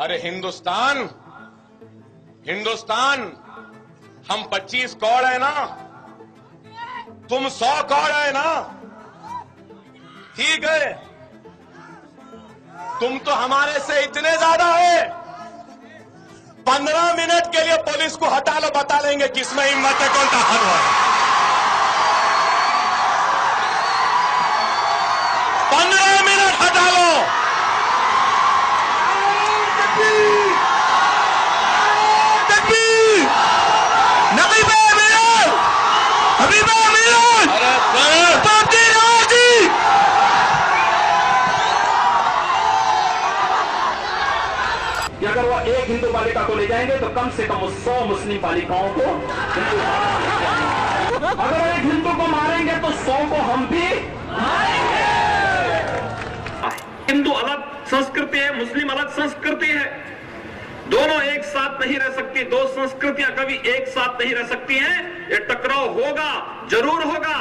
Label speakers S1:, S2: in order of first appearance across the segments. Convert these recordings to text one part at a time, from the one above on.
S1: अरे हिंदुस्तान हम 25 कौड़ है ना, तुम 100 कौड़ है ना, ठीक है। तुम तो हमारे से इतने ज्यादा है, 15 मिनट के लिए पुलिस को हटा लो, बता लेंगे किसमें हिम्मत है, कौन ताकतवर है। 15 मिनट हटा लो।
S2: अगर वो एक हिंदू बालिका को ले जाएंगे तो कम से कम 100 मुस्लिम बालिकाओं को अगर एक हिंदू को मारेंगे तो 100 को हम भी मारेंगे। हिंदू अलग संस्कृति है, मुस्लिम अलग संस्कृति है, दोनों एक साथ नहीं रह सकती, दो संस्कृतियां कभी एक साथ नहीं रह सकती हैं। ये टकराव होगा, जरूर होगा,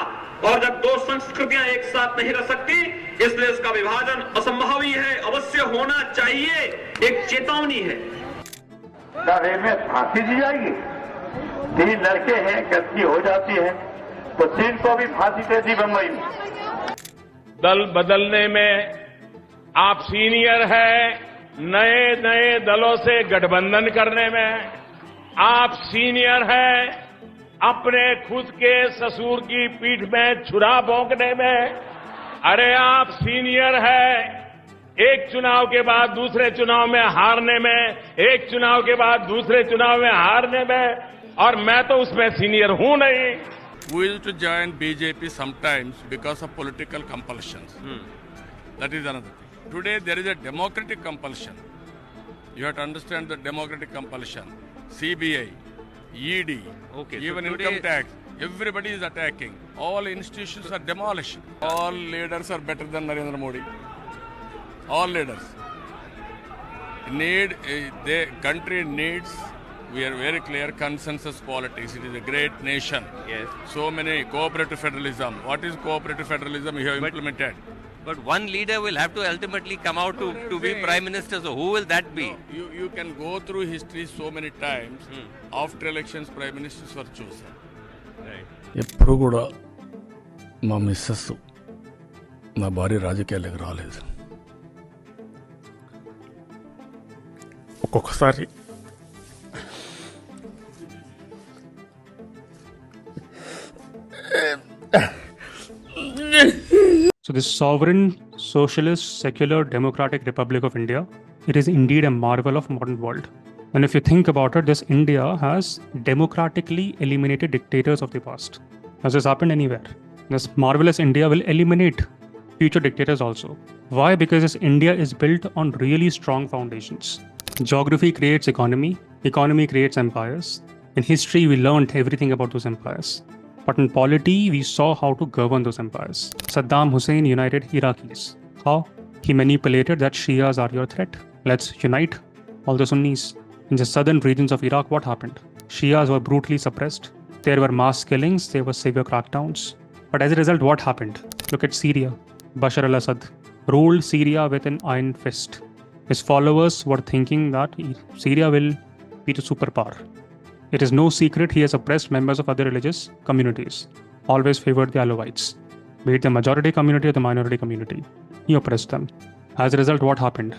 S2: और जब दो संस्कृतियां एक साथ नहीं रह सकती, इसलिए इसका विभाजन असंभव ही है, अवश्य होना चाहिए, एक चेतावनी है।
S3: दावे में फांसी दी जाएगी, 3 लड़के हैं, गलती हो जाती है तो 3 को भी फांसी दे दी बम्बई में।
S1: दल बदलने में आप सीनियर है, नए नए दलों से गठबंधन करने में आप सीनियर है, अपने खुद के ससुर की पीठ में छुरा भोंकने में अरे आप सीनियर है, एक चुनाव के बाद दूसरे चुनाव में हारने में, एक चुनाव के बाद दूसरे चुनाव में हारने में, और मैं तो उसमें सीनियर हूं नहीं।
S4: We used to join BJP sometimes because of political compulsions. That is another thing. Today there is a democratic compulsion. You have to understand the democratic compulsion. CBI, ED, even so income tax. Everybody is attacking. All institutions are demolished. All leaders are better than Narendra Modi. All leaders. The country needs, we are very clear, consensus politics. It is a great nation.
S5: Yes.
S4: So many cooperative federalism. What is cooperative federalism you have implemented?
S5: But one leader will have to ultimately come out to be prime minister. So who will that be?
S4: You can go through history so many times. After elections, prime ministers were chosen.
S5: Right.
S6: ఎప్పుడు కూడా మా missus నా భార్య రాజకీయాలకు రాలేదు. ఒక్కొక్కసారి
S7: So this sovereign, socialist, secular, democratic Republic of India, it is indeed a marvel of modern world. And if you think about it, this India has democratically eliminated dictators of the past. Has this happened anywhere? This marvelous India will eliminate future dictators also. Why? Because this India is built on really strong foundations. Geography creates economy, economy creates empires. In history, we learned everything about those empires. But in polity, we saw how to govern those empires. Saddam Hussein united Iraqis. How? He manipulated that Shias are your threat. Let's unite all the Sunnis. In the southern regions of Iraq, what happened? Shias were brutally suppressed. There were mass killings, there were severe crackdowns. But as a result, what happened? Look at Syria. Bashar al-Assad ruled Syria with an iron fist. His followers were thinking that Syria will be the superpower. It is no secret he has oppressed members of other religious communities, always favored the Alawites, be it the majority community or the minority community. He oppressed them. As a result, what happened?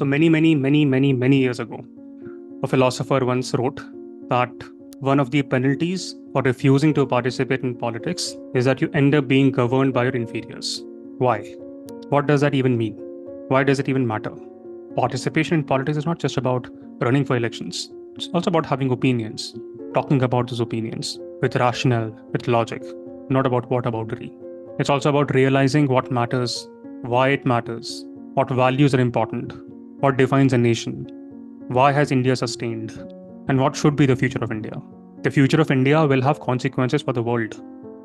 S7: So many years ago, a philosopher once wrote that one of the penalties for refusing to participate in politics is that you end up being governed by your inferiors. Why? What does that even mean? Why does it even matter? Participation in politics is not just about running for elections. It's also about having opinions, talking about those opinions with rationale, with logic, not about whataboutery. It's also about realizing what matters, why it matters, what values are important, what defines a nation, why has India sustained, and what should be the future of India. The future of India will have consequences for the world.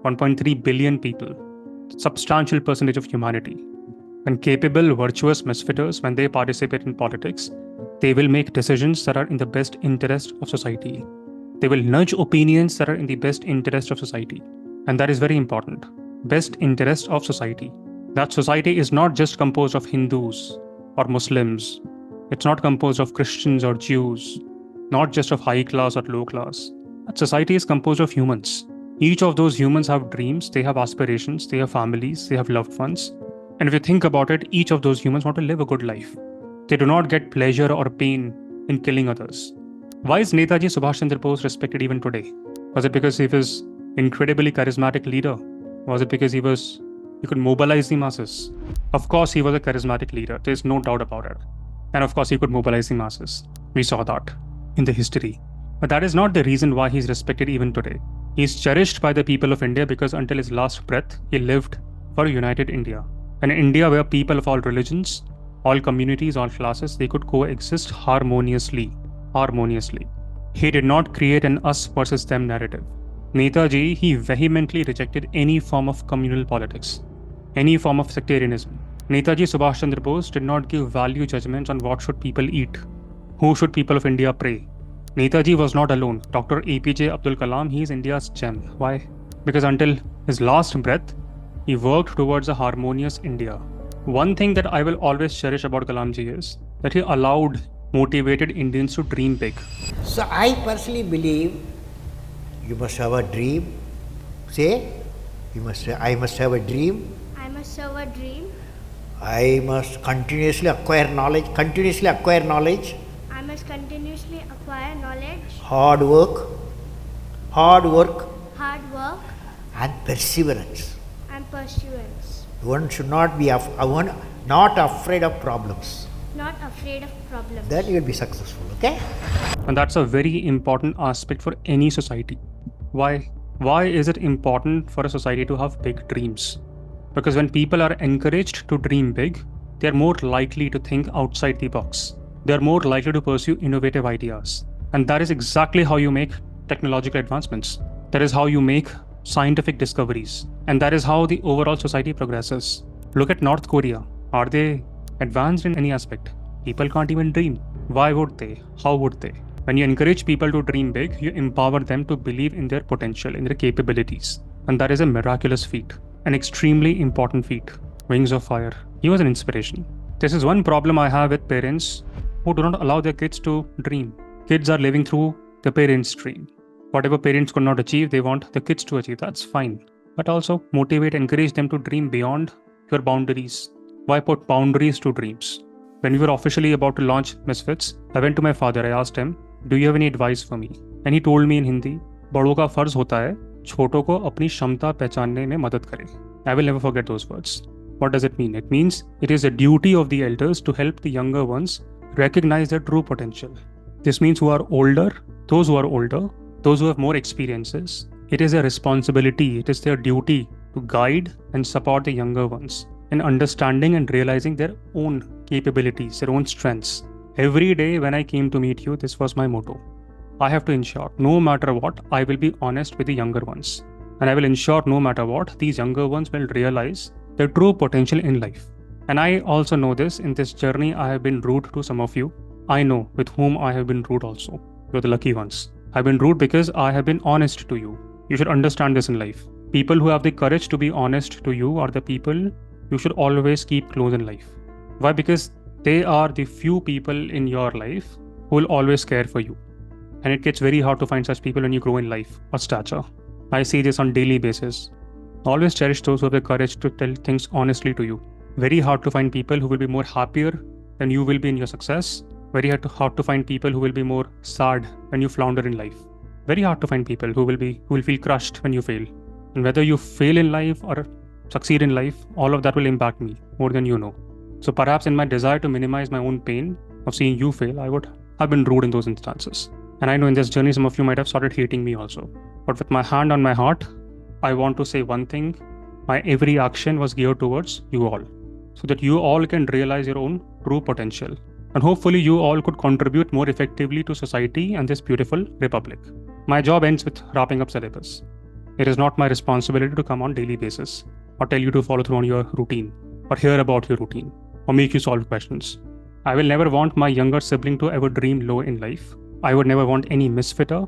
S7: 1.3 billion people, substantial percentage of humanity. When capable, virtuous misfiters, when they participate in politics, they will make decisions that are in the best interest of society. They will nudge opinions that are in the best interest of society. And that is very important. Best interest of society. That society is not just composed of Hindus or Muslims. It's not composed of Christians or Jews, not just of high class or low class. That society is composed of humans. Each of those humans have dreams, they have aspirations, they have families, they have loved ones. And if you think about it, each of those humans want to live a good life. They do not get pleasure or pain in killing others. Why is Netaji Subhash Chandra Bose respected even today? Was it because he was incredibly charismatic leader? Was it because he could mobilize the masses? Of course, he was a charismatic leader. There's no doubt about it. And of course, he could mobilize the masses. We saw that in the history. But that is not the reason why he's respected even today. He's cherished by the people of India because until his last breath, he lived for a united India. An India where people of all religions, all communities, all classes, they could coexist harmoniously. He did not create an us versus them narrative. Netaji, he vehemently rejected any form of communal politics, any form of sectarianism. Netaji Subhash Chandra Bose did not give value judgments on what should people eat, who should people of India pray. Netaji was not alone. Dr. APJ Abdul Kalam, he is India's gem. Why? Because until his last breath, he worked towards a harmonious India. One thing that I will always cherish about Kalamji is that he allowed motivated Indians to dream big.
S8: So I personally believe you must have a dream. Say, I must have a dream.
S9: I must have a dream.
S8: I must continuously acquire knowledge.
S9: I must continuously acquire knowledge.
S8: Hard work.
S9: Hard work
S8: And perseverance.
S9: and pursuance.
S8: One should not be not afraid of problems.
S9: Not afraid of problems.
S8: Then you will be successful. Okay?
S7: And that's a very important aspect for any society. Why? Why is it important for a society to have big dreams? Because when people are encouraged to dream big, they're more likely to think outside the box. They're more likely to pursue innovative ideas. And that is exactly how you make technological advancements. That is how you make scientific discoveries. And that is how the overall society progresses. Look at North Korea. Are they advanced in any aspect? People can't even dream. Why would they? How would they? When you encourage people to dream big, you empower them to believe in their potential, in their capabilities. And that is a miraculous feat, an extremely important feat. Wings of Fire. He was an inspiration. This is one problem I have with parents who do not allow their kids to dream. Kids are living through the parents' dream. Whatever parents could not achieve, they want the kids to achieve. That's fine. But also motivate, encourage them to dream beyond your boundaries. Why put boundaries to dreams? When we were officially about to launch Misfits, I went to my father. I asked him, do you have any advice for me? And he told me in Hindi, बड़ों का फर्ज होता है छोटों को अपनी क्षमता पहचानने में मदद करें. I will never forget those words. What does it mean? It means it is a duty of the elders to help the younger ones recognize their true potential. This means those who have more experiences, it is a responsibility, it is their duty to guide and support the younger ones in understanding and realizing their own capabilities, their own strengths. Every day when I came to meet you, this was my motto. I have to ensure, no matter what, I will be honest with the younger ones. And I will ensure, no matter what, these younger ones will realize their true potential in life. And I also know this, in this journey, I have been rude to some of you. I know with whom I have been rude also. You're the lucky ones. I've been rude because I have been honest to you. You should understand this in life. People who have the courage to be honest to you are the people you should always keep close in life. Why? Because they are the few people in your life who will always care for you. And it gets very hard to find such people when you grow in life or stature. I see this on daily basis. Always cherish those who have the courage to tell things honestly to you. Very hard to find people who will be more happier than you will be in your success. Very hard to find people who will be more sad when you flounder in life. Very hard to find people who will feel crushed when you fail. And whether you fail in life or succeed in life, all of that will impact me more than you know. So perhaps in my desire to minimize my own pain of seeing you fail, I would have been rude in those instances. And I know in this journey, some of you might have started hating me also. But with my hand on my heart, I want to say one thing. My every action was geared towards you all, so that you all can realize your own true potential. And hopefully you all could contribute more effectively to society and this beautiful republic. My job ends with wrapping up syllabus. It is not my responsibility to come on daily basis or tell you to follow through on your routine or hear about your routine or make you solve questions. I will never want my younger sibling to ever dream low in life. I would never want any misfitter,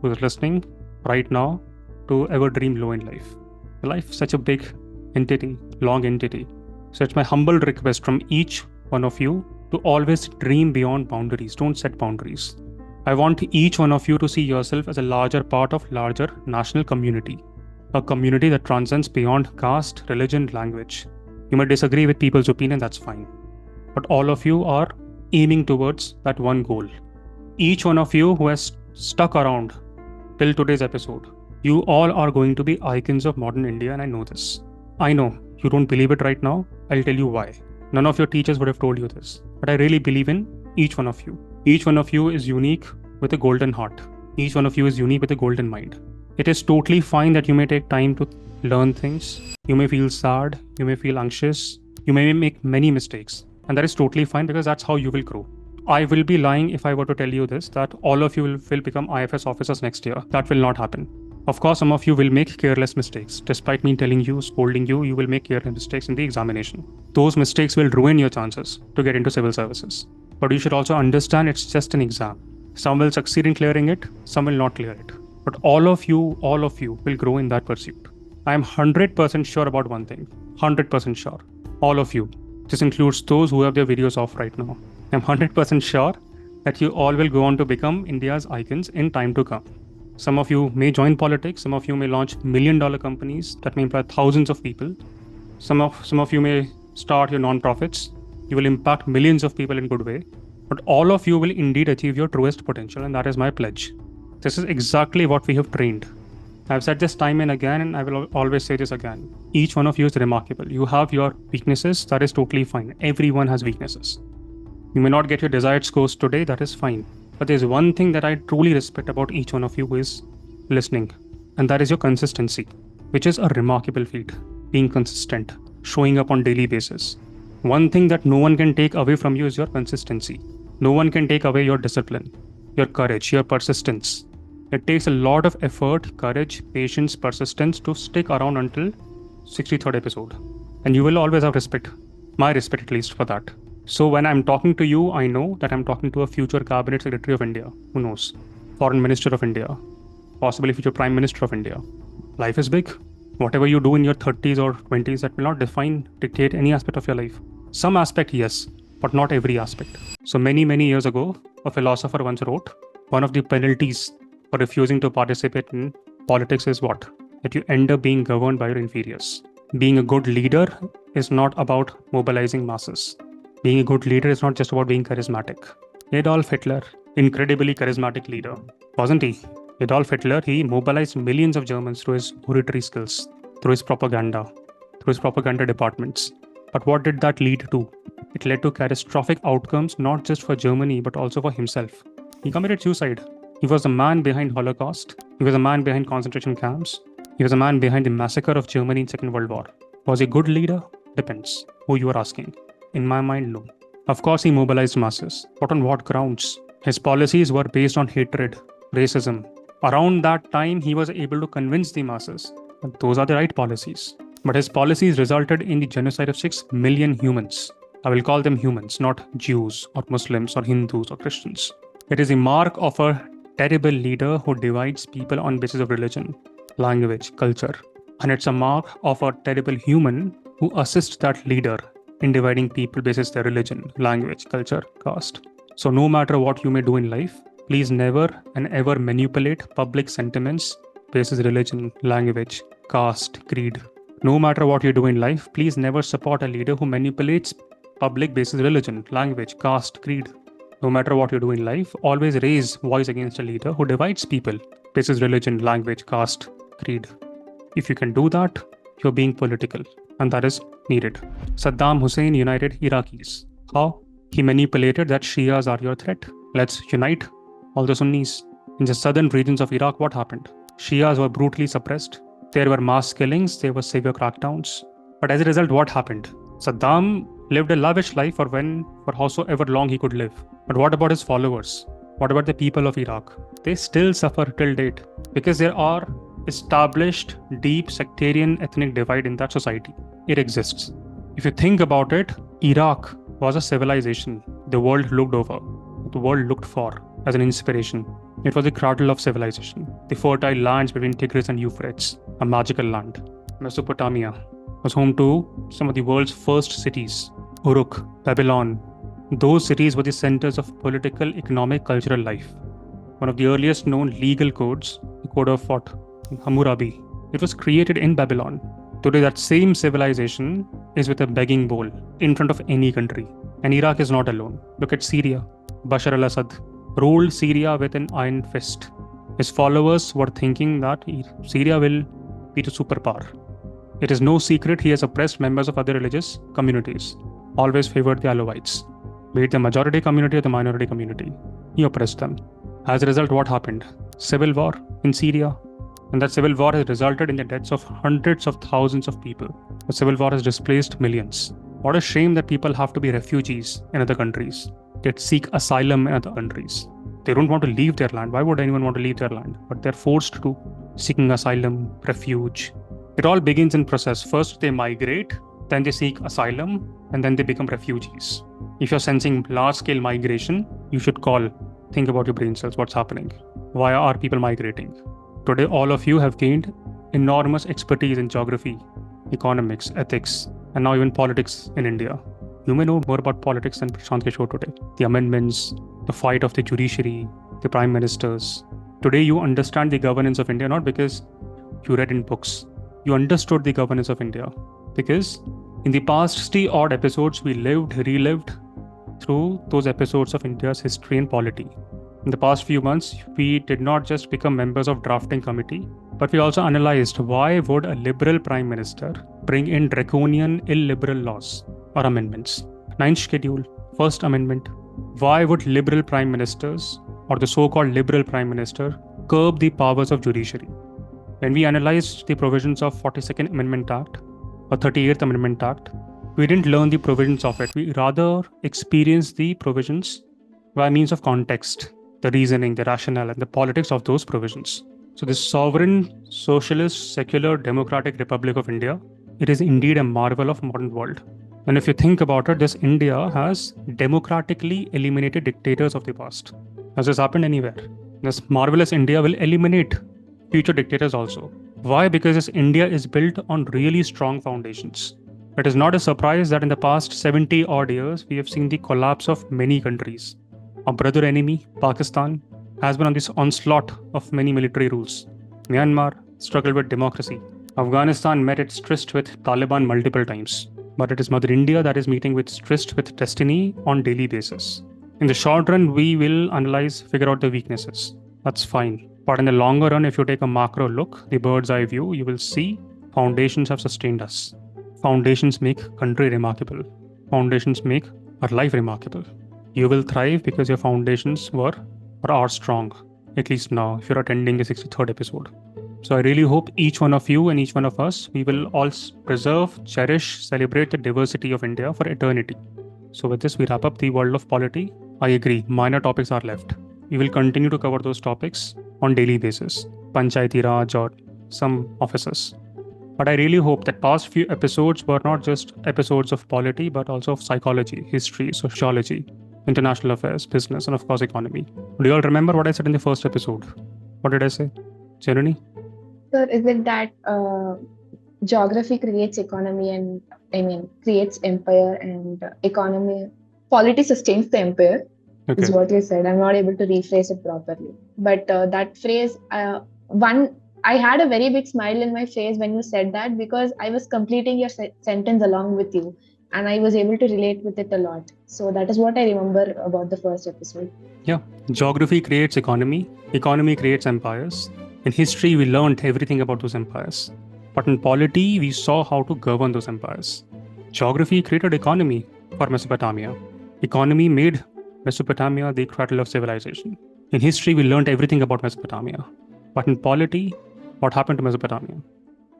S7: who's listening right now to ever dream low in life. Life is such a big entity, long entity. So it's my humble request from each one of you to always dream beyond boundaries. Don't set boundaries. I want each one of you to see yourself as a larger part of larger national community, a community that transcends beyond caste, religion, language. You might disagree with people's opinion, that's fine. But all of you are aiming towards that one goal. Each one of you who has stuck around till today's episode, you all are going to be icons of modern India, and I know this. I know you don't believe it right now. I'll tell you why. None of your teachers would have told you this, but I really believe in each one of you. Each one of you is unique with a golden heart. Each one of you is unique with a golden mind. It is totally fine that you may take time to learn things. You may feel sad. You may feel anxious. You may make many mistakes. And that is totally fine because that's how you will grow. I will be lying if I were to tell you this, that all of you will become IFS officers next year. That will not happen. Of course, some of you will make careless mistakes. Despite me telling you, scolding you, you will make careless mistakes in the examination. Those mistakes will ruin your chances to get into civil services. But you should also understand it's just an exam. Some will succeed in clearing it, some will not clear it. But all of you will grow in that pursuit. I am 100% sure about one thing. 100% sure. All of you. This includes those who have their videos off right now. I'm 100% sure that you all will go on to become India's icons in time to come. Some of you may join politics. Some of you may launch million-dollar companies that may employ thousands of people. Some of you may start your non-profits. You will impact millions of people in good way. But all of you will indeed achieve your truest potential, and that is my pledge. This is exactly what we have trained. I've said this time and again, and I will always say this again. Each one of you is remarkable. You have your weaknesses. That is totally fine. Everyone has weaknesses. You may not get your desired scores today. That is fine. But there's one thing that I truly respect about each one of you who is listening, and that is your consistency, which is a remarkable feat. Being consistent, showing up on daily basis. One thing that no one can take away from you is your consistency. No one can take away your discipline, your courage, your persistence. It takes a lot of effort, courage, patience, persistence to stick around until 63rd episode. And you will always have respect, my respect at least for that. So when I'm talking to you, I know that I'm talking to a future Cabinet Secretary of India. Who knows? Foreign Minister of India. Possibly future Prime Minister of India. Life is big. Whatever you do in your 30s or 20s, that will not dictate any aspect of your life. Some aspect, yes, but not every aspect. So many years ago, a philosopher once wrote, one of the penalties for refusing to participate in politics is what? That you end up being governed by your inferiors. Being a good leader is not about mobilizing masses. Being a good leader is not just about being charismatic. Adolf Hitler, incredibly charismatic leader, wasn't he? Adolf Hitler, he mobilized millions of Germans through his oratory skills, through his propaganda departments. But what did that lead to? It led to catastrophic outcomes, not just for Germany, but also for himself. He committed suicide. He was the man behind Holocaust. He was the man behind concentration camps. He was the man behind the massacre of Germany in Second World War. Was he a good leader? Depends who you are asking. In my mind, no. Of course, he mobilized masses, but on what grounds? His policies were based on hatred, racism. Around that time, he was able to convince the masses that those are the right policies. But his policies resulted in the genocide of 6 million humans. I will call them humans, not Jews or Muslims or Hindus or Christians. It is a mark of a terrible leader who divides people on basis of religion, language, culture. And it's a mark of a terrible human who assists that leader in dividing people basis their religion, language, culture, caste. So no matter what you may do in life, please never and ever manipulate public sentiments basis religion, language, caste, creed. No matter what you do in life, please never support a leader who manipulates public basis religion, language, caste, creed. No matter what you do in life, always raise voice against a leader who divides people basis religion, language, caste, creed. If you can do that, you're being political, and that is needed. Saddam Hussein united Iraqis. How? He manipulated that Shias are your threat. Let's unite all the Sunnis. In the southern regions of Iraq, what happened? Shias were brutally suppressed. There were mass killings, there were severe crackdowns. But as a result, what happened? Saddam lived a lavish life for howsoever long he could live. But what about his followers? What about the people of Iraq? They still suffer till date because there are established deep sectarian ethnic divide in that society. It exists. If you think about it, Iraq was a civilization the world looked over, the world looked for as an inspiration. It was the cradle of civilization, the fertile lands between Tigris and Euphrates, a magical land. Mesopotamia was home to some of the world's first cities. Uruk, Babylon. Those cities were the centers of political, economic, cultural life. One of the earliest known legal codes, the Code of what? Hammurabi. It was created in Babylon. Today, that same civilization is with a begging bowl in front of any country. And Iraq is not alone. Look at Syria. Bashar al-Assad ruled Syria with an iron fist. His followers were thinking that Syria will be the superpower. It is no secret he has oppressed members of other religious communities, always favored the Alawites, be it the majority community or the minority community. He oppressed them. As a result, what happened? Civil war in Syria. And that civil war has resulted in the deaths of hundreds of thousands of people. The civil war has displaced millions. What a shame that people have to be refugees in other countries. They seek asylum in other countries. They don't want to leave their land. Why would anyone want to leave their land? But they're forced to, seeking asylum, refuge. It all begins in process. First, they migrate, then they seek asylum, and then they become refugees. If you're sensing large-scale migration, you should think about your brain cells, what's happening? Why are people migrating? Today, all of you have gained enormous expertise in geography, economics, ethics, and now even politics in India. You may know more about politics than Prashant Kishore today. The amendments, the fight of the judiciary, the prime ministers. Today, you understand the governance of India not because you read in books. You understood the governance of India because in the past 60-odd episodes, we relived through those episodes of India's history and polity. In the past few months, we did not just become members of drafting committee, but we also analyzed why would a liberal prime minister bring in draconian illiberal laws or amendments. Ninth schedule, first amendment. Why would liberal prime ministers or the so-called liberal prime minister curb the powers of judiciary? When we analyzed the provisions of 42nd Amendment Act or 38th Amendment Act, we didn't learn the provisions of it. We rather experienced the provisions by means of context, the reasoning, the rationale, and the politics of those provisions. So this sovereign, socialist, secular, democratic Republic of India, it is indeed a marvel of modern world. And if you think about it, this India has democratically eliminated dictators of the past. Has this happened anywhere? This marvelous India will eliminate future dictators also. Why? Because this India is built on really strong foundations. It is not a surprise that in the past 70 odd years, we have seen the collapse of many countries. Our brother enemy, Pakistan, has been on this onslaught of many military rules. Myanmar struggled with democracy. Afghanistan met its tryst with Taliban multiple times. But it is Mother India that is meeting with tryst with destiny on daily basis. In the short run, we will analyze, figure out the weaknesses. That's fine. But in the longer run, if you take a macro look, the bird's eye view, you will see foundations have sustained us. Foundations make country remarkable. Foundations make our life remarkable. You will thrive because your foundations were or are strong, at least now, if you're attending the 63rd episode. So I really hope each one of you and each one of us, we will all preserve, cherish, celebrate the diversity of India for eternity. So with this, we wrap up the world of polity. I agree, minor topics are left. We will continue to cover those topics on daily basis, Panchayati Raj or some offices. But I really hope that past few episodes were not just episodes of polity, but also of psychology, history, sociology, international affairs, business, and of course, economy. Do you all remember what I said in the first episode? What did I say? Janani?
S10: Sir, is it that geography creates economy and, creates empire and economy, polity sustains the empire, is what you said. I'm not able to rephrase it properly. But that phrase, I had a very big smile in my face when you said that because I was completing your sentence along with you and I was able to relate with it a lot. So that is what I remember about the first episode.
S7: Yeah, geography creates economy creates empires. In history, we learned everything about those empires. But in polity, we saw how to govern those empires. Geography created economy for Mesopotamia. Economy made Mesopotamia the cradle of civilization. In history, we learned everything about Mesopotamia. But in polity, what happened to Mesopotamia?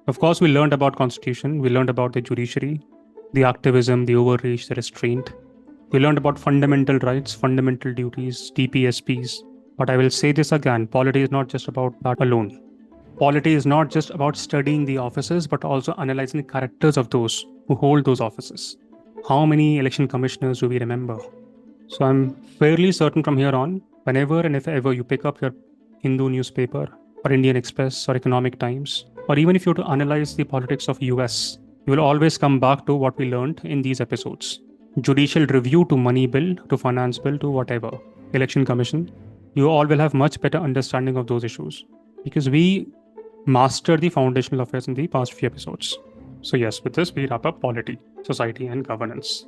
S7: Of course, we learned about constitution, we learned about the judiciary, the activism, the overreach, the restraint. We learned about fundamental rights, fundamental duties, TPSPs. But I will say this again, polity is not just about that alone. Polity is not just about studying the offices, but also analyzing the characters of those who hold those offices. How many election commissioners do we remember? So I'm fairly certain from here on, whenever and if ever you pick up your Hindu newspaper or Indian Express or Economic Times, or even if you were to analyze the politics of US, you will always come back to what we learned in these episodes. Judicial review to money bill, to finance bill, to whatever, election commission, you all will have much better understanding of those issues because we mastered the foundational affairs in the past few episodes. So yes, with this, we wrap up polity, society, and governance.